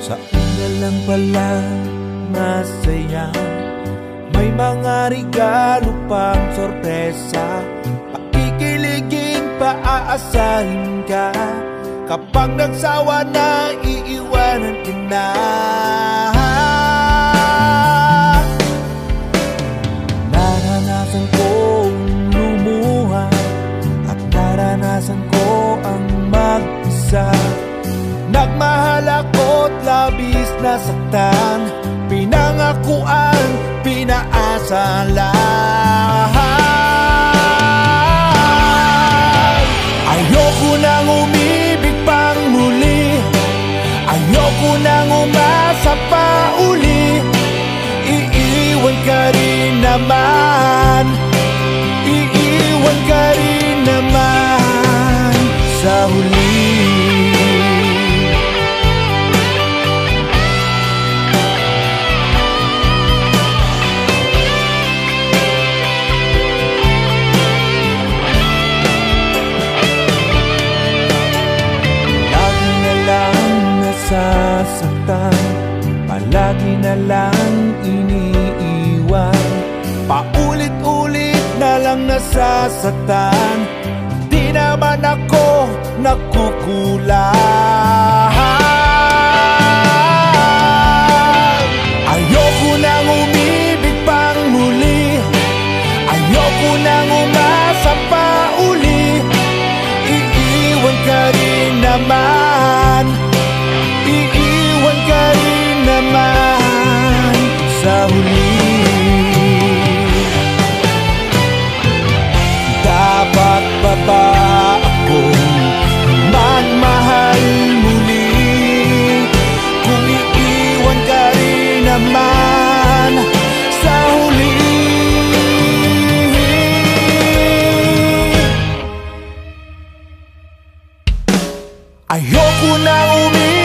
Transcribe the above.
Sa una lang pala masaya, may mga regalo pang sorpresa. Pakikiligin, paaasahin ka. Kapag nagsawa na, iiwanan ka na. Naranasan kong lumuha at naranasan ko ang mag-isa. Nagmahal ako't labis nasaktan, pinangakuan, pinaasa lahat. Ayoko nang umibig pang muli, ayoko nang umasa pa uli. Iiwan ka rin naman, iiwan ka rin naman sa huli. Sasaktan, palagi na lang iniiwan. Paulit-ulit na lang nasasaktan, di naman ako nakukulang. Ayoko nang umibig pang muli, ayoko nang umasa pa uli. Iiwan ka rin naman, iiwan ka rin naman sa huli. Dapat pa ba akong magmahal muli kung iiwan ka rin naman sa huli? Ayoko na umibig